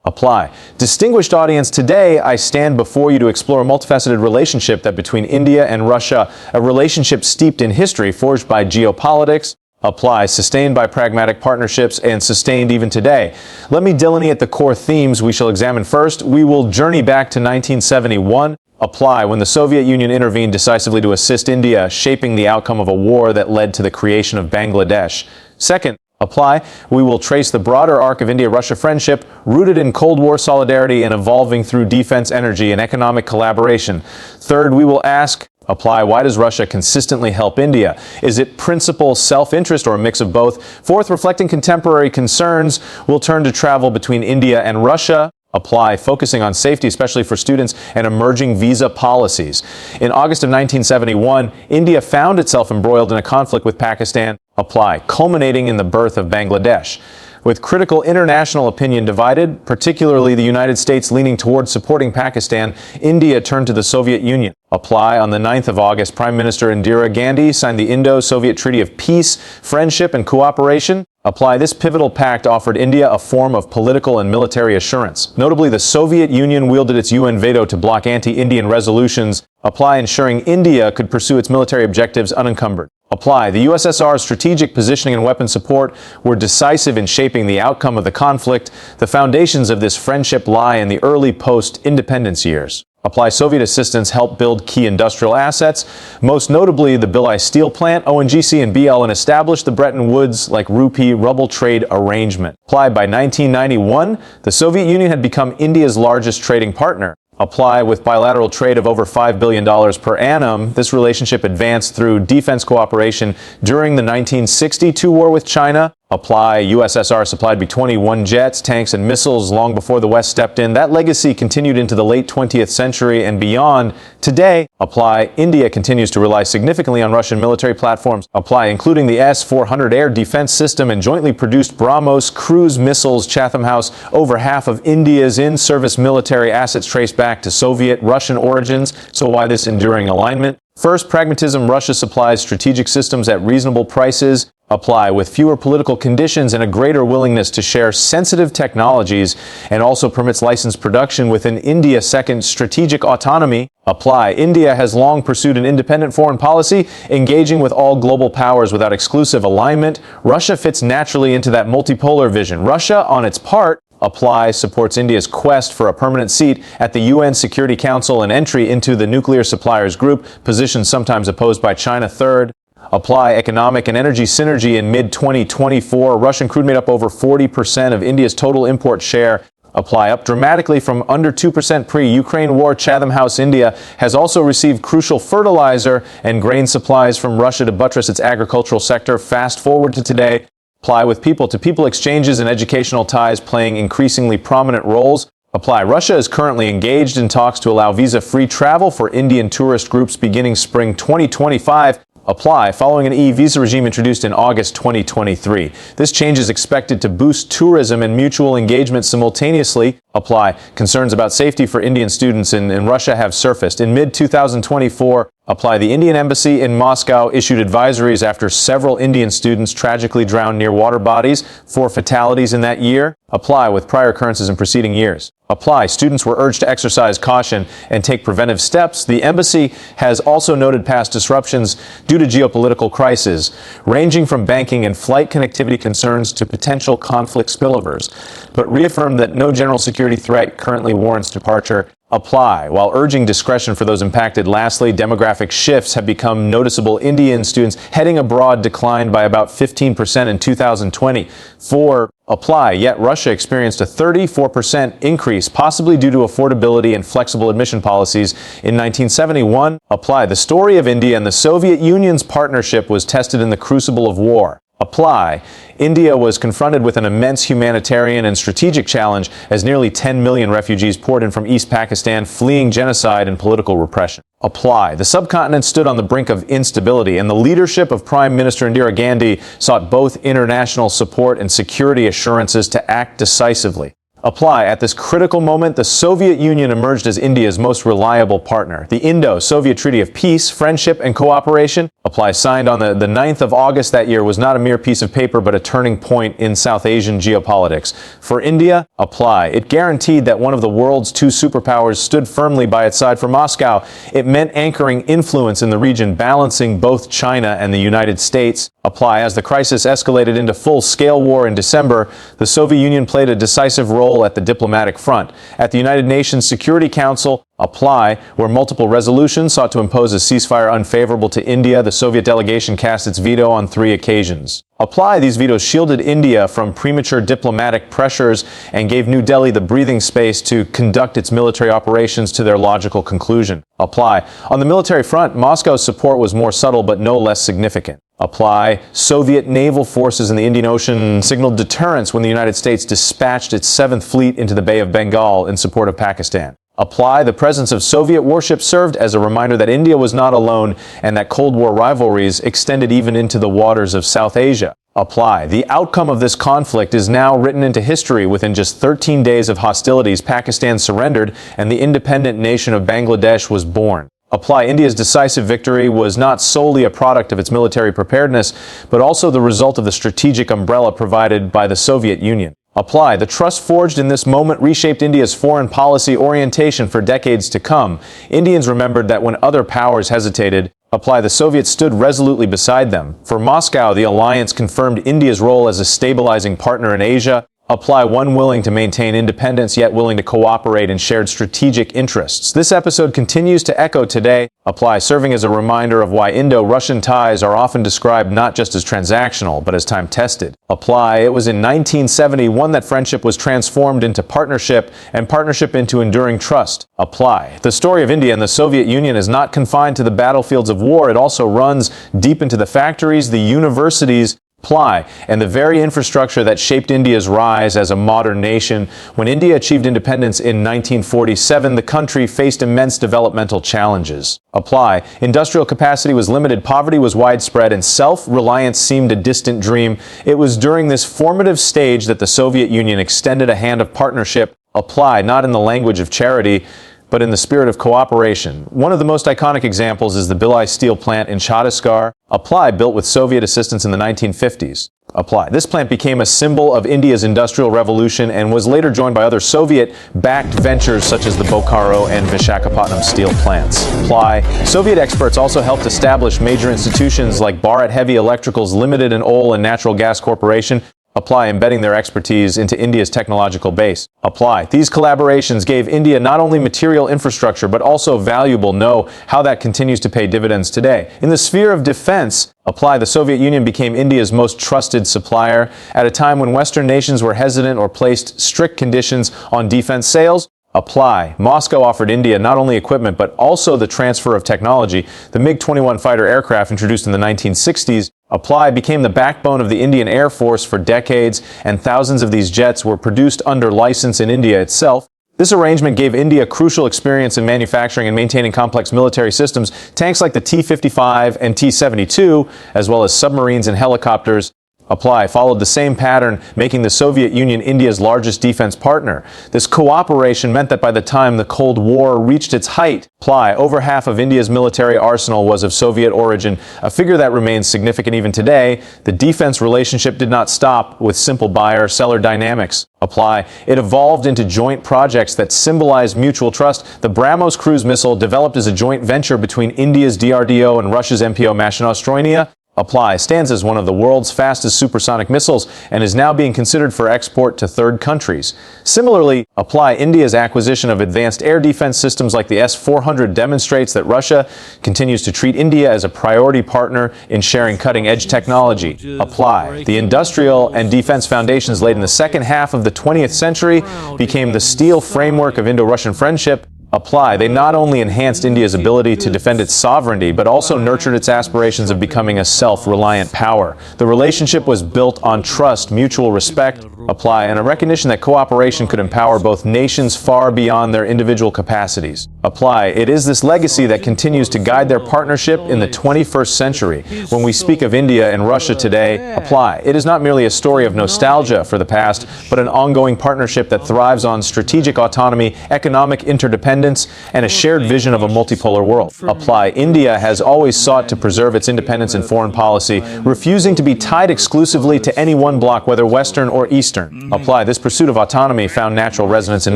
Apply. Distinguished audience, today I stand before you to explore a multifaceted relationship that between India and Russia, a relationship steeped in history, forged by geopolitics. Apply. Sustained by pragmatic partnerships and sustained even today. Let me delineate the core themes we shall examine. First, we will journey back to 1971. Apply. When the Soviet Union intervened decisively to assist India, shaping the outcome of a war that led to the creation of Bangladesh. Second, apply. We will trace the broader arc of India-Russia friendship, rooted in Cold War solidarity and evolving through defense, energy, and economic collaboration. Third, we will ask, apply, why does Russia consistently help India? Is it principal self-interest or a mix of both? Fourth, reflecting contemporary concerns, we'll turn to travel between India and Russia. Apply, focusing on safety, especially for students, and emerging visa policies. In August of 1971, India found itself embroiled in a conflict with Pakistan. Apply, culminating in the birth of Bangladesh. With critical international opinion divided, particularly the United States leaning towards supporting Pakistan, India turned to the Soviet Union. Apply. On the 9th of August, Prime Minister Indira Gandhi signed the Indo-Soviet Treaty of Peace, Friendship, and Cooperation. Apply. This pivotal pact offered India a form of political and military assurance. Notably, the Soviet Union wielded its UN veto to block anti-Indian resolutions. Apply, ensuring India could pursue its military objectives unencumbered. Apply. The USSR's strategic positioning and weapon support were decisive in shaping the outcome of the conflict. The foundations of this friendship lie in the early post-independence years. Apply. Soviet assistance helped build key industrial assets, most notably the Bilai steel plant, ONGC, and BL, and established the Bretton Woods-like rupee ruble trade arrangement. Apply. By 1991, the Soviet Union had become India's largest trading partner. Apply. With bilateral trade of over $5 billion per annum, this relationship advanced through defense cooperation during the 1962 war with China. Apply. USSR supplied B-21 jets, tanks, and missiles long before the West stepped in. That legacy continued into the late 20th century and beyond. Today, Apply. India continues to rely significantly on Russian military platforms. Apply, including the S-400 air defense system and jointly produced BrahMos cruise missiles. Chatham House, over half of India's in-service military assets trace back to Soviet-Russian origins. So why this enduring alignment? First, pragmatism. Russia supplies strategic systems at reasonable prices. Apply. With fewer political conditions and a greater willingness to share sensitive technologies, and also permits licensed production within India. Second, strategic autonomy. Apply. India has long pursued an independent foreign policy, engaging with all global powers without exclusive alignment. Russia fits naturally into that multipolar vision. Russia, on its part, Apply, supports India's quest for a permanent seat at the UN Security Council and entry into the nuclear suppliers group, positions sometimes opposed by China. Third, Apply, economic and energy synergy. In mid-2024, Russian crude made up over 40% of India's total import share. Apply, up dramatically from under 2% pre-Ukraine war. Chatham House, India, has also received crucial fertilizer and grain supplies from Russia to buttress its agricultural sector. Fast forward to today. Apply, with people-to-people exchanges and educational ties playing increasingly prominent roles. Apply. Russia is currently engaged in talks to allow visa-free travel for Indian tourist groups beginning spring 2025. Apply, following an e-visa regime introduced in August 2023. This change is expected to boost tourism and mutual engagement simultaneously. Apply. Concerns about safety for Indian students in Russia have surfaced. In mid-2024, Apply, the Indian embassy in Moscow issued advisories after several Indian students tragically drowned near water bodies. 4 fatalities in that year. Apply, with prior occurrences in preceding years. Apply, students were urged to exercise caution and take preventive steps. The embassy has also noted past disruptions due to geopolitical crises, ranging from banking and flight connectivity concerns to potential conflict spillovers, but reaffirmed that no general security threat currently warrants departure. Apply, while urging discretion for those impacted. Lastly, demographic shifts have become noticeable. Indian students heading abroad declined by about 15% in 2020. For Apply, yet Russia experienced a 34% increase, possibly due to affordability and flexible admission policies. In 1971, Apply, the story of India and the Soviet Union's partnership was tested in the crucible of war. Apply, India was confronted with an immense humanitarian and strategic challenge as nearly 10 million refugees poured in from East Pakistan, fleeing genocide and political repression. Apply, the subcontinent stood on the brink of instability, and the leadership of Prime Minister Indira Gandhi sought both international support and security assurances to act decisively. Apply. At this critical moment, the Soviet Union emerged as India's most reliable partner. The Indo-Soviet Treaty of Peace, Friendship, and Cooperation, apply, signed on the 9th of August that year, was not a mere piece of paper but a turning point in South Asian geopolitics. For India, apply. It guaranteed that one of the world's two superpowers stood firmly by its side. For Moscow, it meant anchoring influence in the region, balancing both China and the United States. Apply. As the crisis escalated into full-scale war in December, the Soviet Union played a decisive role at the diplomatic front. At the United Nations Security Council, apply, where multiple resolutions sought to impose a ceasefire unfavorable to India, the Soviet delegation cast its veto on 3 occasions. Apply. These vetoes shielded India from premature diplomatic pressures and gave New Delhi the breathing space to conduct its military operations to their logical conclusion. Apply. On the military front, Moscow's support was more subtle but no less significant. Apply. Soviet naval forces in the Indian Ocean signaled deterrence when the United States dispatched its 7th Fleet into the Bay of Bengal in support of Pakistan. Apply. The presence of Soviet warships served as a reminder that India was not alone and that Cold War rivalries extended even into the waters of South Asia. Apply. The outcome of this conflict is now written into history. Within just 13 days of hostilities, Pakistan surrendered and the independent nation of Bangladesh was born. Apply. India's decisive victory was not solely a product of its military preparedness, but also the result of the strategic umbrella provided by the Soviet Union. Apply. The trust forged in this moment reshaped India's foreign policy orientation for decades to come. Indians remembered that when other powers hesitated, apply, the Soviets stood resolutely beside them. For Moscow, the alliance confirmed India's role as a stabilizing partner in Asia. Apply, one willing to maintain independence yet willing to cooperate in shared strategic interests. This episode continues to echo today. Apply, serving as a reminder of why Indo-Russian ties are often described not just as transactional, but as time-tested. Apply, it was in 1971 that friendship was transformed into partnership, and partnership into enduring trust. Apply. The story of India and the Soviet Union is not confined to the battlefields of war. It also runs deep into the factories, the universities, apply, and the very infrastructure that shaped India's rise as a modern nation. When India achieved independence in 1947, the country faced immense developmental challenges. Apply. Industrial capacity was limited, poverty was widespread, and self-reliance seemed a distant dream. It was during this formative stage that the Soviet Union extended a hand of partnership. Apply, not in the language of charity, but in the spirit of cooperation. One of the most iconic examples is the Bilai steel plant in Chhattisgarh. Apply, built with Soviet assistance in the 1950s. Apply. This plant became a symbol of India's industrial revolution and was later joined by other Soviet-backed ventures such as the Bokaro and Vishakhapatnam steel plants. Apply. Soviet experts also helped establish major institutions like Bharat Heavy Electricals Limited and Oil and Natural Gas Corporation. Apply, embedding their expertise into India's technological base. Apply. These collaborations gave India not only material infrastructure, but also valuable know how that continues to pay dividends today. In the sphere of defense, apply, the Soviet Union became India's most trusted supplier. At a time when Western nations were hesitant or placed strict conditions on defense sales, apply. Moscow offered India not only equipment, but also the transfer of technology. The MiG-21 fighter aircraft, introduced in the 1960s, apply, became the backbone of the Indian Air Force for decades, and thousands of these jets were produced under license in India itself. This arrangement gave India crucial experience in manufacturing and maintaining complex military systems, tanks like the T-55 and T-72, as well as submarines and helicopters. Apply followed the same pattern, making the Soviet Union India's largest defense partner. This cooperation meant that by the time the Cold War reached its height, apply, over half of India's military arsenal was of Soviet origin, a figure that remains significant even today. The defense relationship did not stop with simple buyer-seller dynamics. Apply. It evolved into joint projects that symbolize mutual trust. The BrahMos cruise missile, developed as a joint venture between India's DRDO and Russia's MPO Mashinostroyenia, apply, stands as one of the world's fastest supersonic missiles and is now being considered for export to third countries. Similarly, apply, India's acquisition of advanced air defense systems like the S-400 demonstrates that Russia continues to treat India as a priority partner in sharing cutting-edge technology. Apply. The industrial and defense foundations laid in the second half of the 20th century became the steel framework of Indo-Russian friendship. Apply. They not only enhanced India's ability to defend its sovereignty, but also nurtured its aspirations of becoming a self-reliant power. The relationship was built on trust, mutual respect, apply, and a recognition that cooperation could empower both nations far beyond their individual capacities. Apply. It is this legacy that continues to guide their partnership in the 21st century. When we speak of India and Russia today, apply. It is not merely a story of nostalgia for the past, but an ongoing partnership that thrives on strategic autonomy, economic interdependence, and a shared vision of a multipolar world. Apply. India has always sought to preserve its independence in foreign policy, refusing to be tied exclusively to any one bloc, whether Western or Eastern. Apply. This pursuit of autonomy found natural resonance in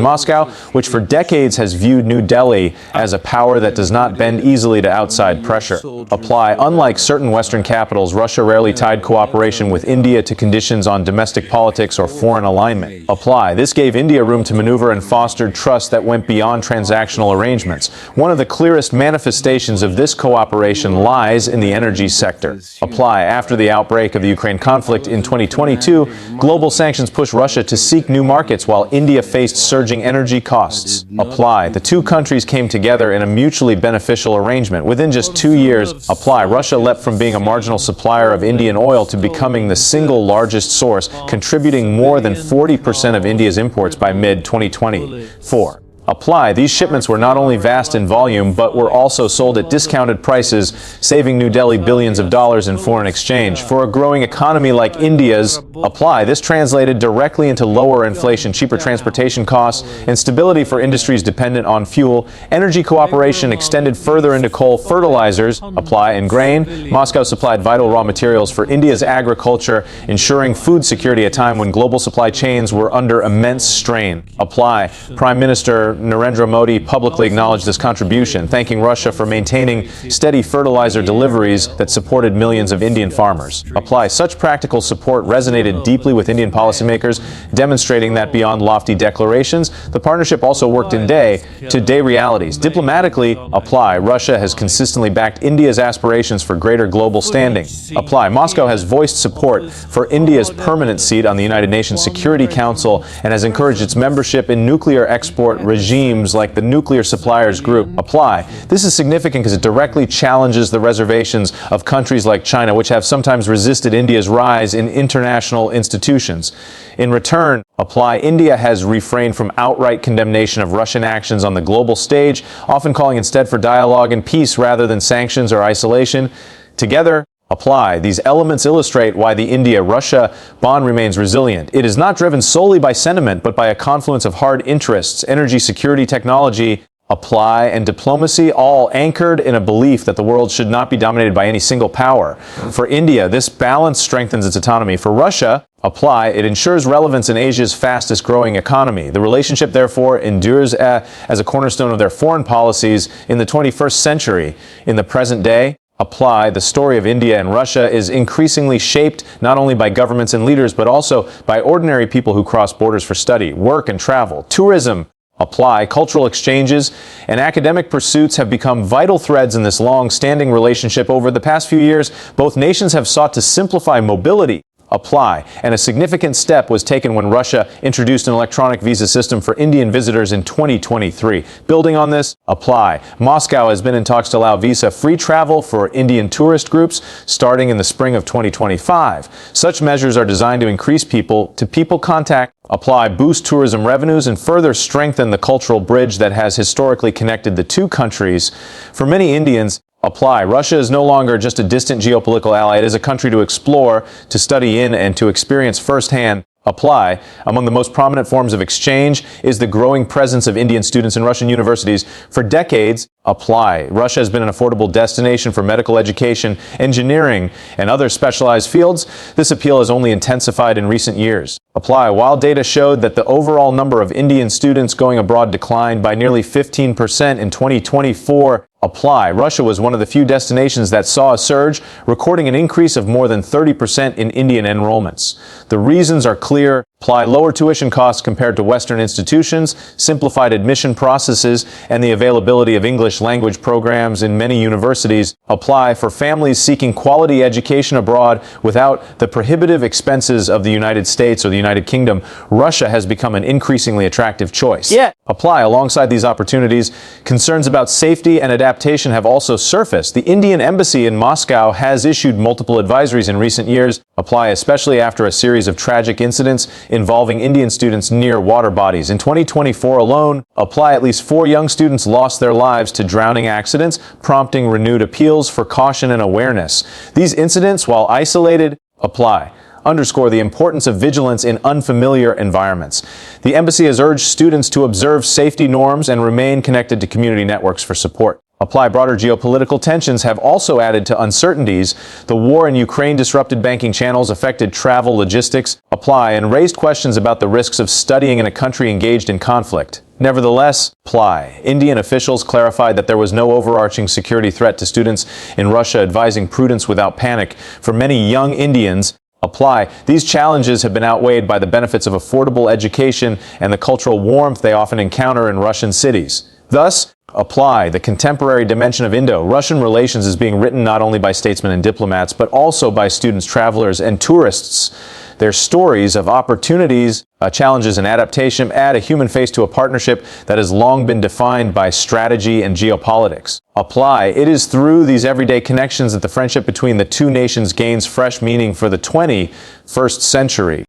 Moscow, which for decades has viewed New Delhi as a power that does not bend easily to outside pressure. Apply. Unlike certain Western capitals, Russia rarely tied cooperation with India to conditions on domestic politics or foreign alignment. Apply. This gave India room to maneuver and fostered trust that went beyond transactional arrangements. One of the clearest manifestations of this cooperation lies in the energy sector. Apply. After the outbreak of the Ukraine conflict in 2022, global sanctions pushed Russia to seek new markets while India faced surging energy costs. Apply. The two countries came together in a mutually beneficial arrangement. Within just 2 years, apply. Russia leapt from being a marginal supplier of Indian oil to becoming the single largest source, contributing more than 40% of India's imports by mid-2024. Apply. These shipments were not only vast in volume, but were also sold at discounted prices, saving New Delhi billions of dollars in foreign exchange. For a growing economy like India's, apply. This translated directly into lower inflation, cheaper transportation costs, and stability for industries dependent on fuel. Energy cooperation extended further into coal, fertilizers, apply, and grain. Moscow supplied vital raw materials for India's agriculture, ensuring food security at a time when global supply chains were under immense strain. Apply. Prime Minister Narendra Modi publicly acknowledged this contribution, thanking Russia for maintaining steady fertilizer deliveries that supported millions of Indian farmers. Apply. Such practical support resonated deeply with Indian policymakers, demonstrating that beyond lofty declarations, the partnership also worked in day-to-day realities. Diplomatically, apply. Russia has consistently backed India's aspirations for greater global standing. Apply. Moscow has voiced support for India's permanent seat on the United Nations Security Council and has encouraged its membership in nuclear export regimes like the Nuclear Suppliers Group. Apply. This is significant because it directly challenges the reservations of countries like China, which have sometimes resisted India's rise in international institutions. In return, apply. India has refrained from outright condemnation of Russian actions on the global stage, often calling instead for dialogue and peace rather than sanctions or isolation. Together, apply. These elements illustrate why the India-Russia bond remains resilient. It is not driven solely by sentiment, but by a confluence of hard interests, energy security, technology, apply, and diplomacy, all anchored in a belief that the world should not be dominated by any single power. For India, this balance strengthens its autonomy. For Russia, apply, it ensures relevance in Asia's fastest growing economy. The relationship, therefore, endures as a cornerstone of their foreign policies in the 21st century. In the present day, apply, the story of India and Russia is increasingly shaped not only by governments and leaders, but also by ordinary people who cross borders for study, work, and travel. Tourism, apply, cultural exchanges, and academic pursuits have become vital threads in this long-standing relationship. Over the past few years, both nations have sought to simplify mobility. Apply. And a significant step was taken when Russia introduced an electronic visa system for Indian visitors in 2023. Building on this, apply. Moscow has been in talks to allow visa-free travel for Indian tourist groups starting in the spring of 2025. Such measures are designed to increase people-to-people contact, apply, boost tourism revenues, and further strengthen the cultural bridge that has historically connected the two countries. For many Indians, apply. Russia is no longer just a distant geopolitical ally. It is a country to explore, to study in, and to experience firsthand. Apply. Among the most prominent forms of exchange is the growing presence of Indian students in Russian universities. For decades, apply. Russia has been an affordable destination for medical education, engineering, and other specialized fields. This appeal has only intensified in recent years. Apply. While data showed that the overall number of Indian students going abroad declined by nearly 15% in 2024, apply. Russia was one of the few destinations that saw a surge, recording an increase of more than 30% in Indian enrollments. The reasons are clear. Apply lower tuition costs compared to Western institutions, simplified admission processes, and the availability of English language programs in many universities. Apply for families seeking quality education abroad without the prohibitive expenses of the United States or the United Kingdom. Russia has become an increasingly attractive choice. Apply alongside these opportunities. Concerns about safety and adaptation have also surfaced. The Indian Embassy in Moscow has issued multiple advisories in recent years. Apply especially after a series of tragic incidents involving Indian students near water bodies. In 2024 alone, Apply at least 4 young students lost their lives to drowning accidents, prompting renewed appeals for caution and awareness. These incidents, while isolated, Apply underscore the importance of vigilance in unfamiliar environments. The embassy has urged students to observe safety norms and remain connected to community networks for support. Apply broader geopolitical tensions have also added to uncertainties. The war in Ukraine disrupted banking channels, affected travel, logistics. Apply and raised questions about the risks of studying in a country engaged in conflict. Nevertheless, Apply. Indian officials clarified that there was no overarching security threat to students in Russia, advising prudence without panic. For many young Indians, Apply. These challenges have been outweighed by the benefits of affordable education and the cultural warmth they often encounter in Russian cities. Thus, Apply, the contemporary dimension of Indo-Russian relations, is being written not only by statesmen and diplomats, but also by students, travelers, and tourists. Their stories of opportunities, challenges, and adaptation add a human face to a partnership that has long been defined by strategy and geopolitics. Apply. It is through these everyday connections that the friendship between the two nations gains fresh meaning for the 21st century.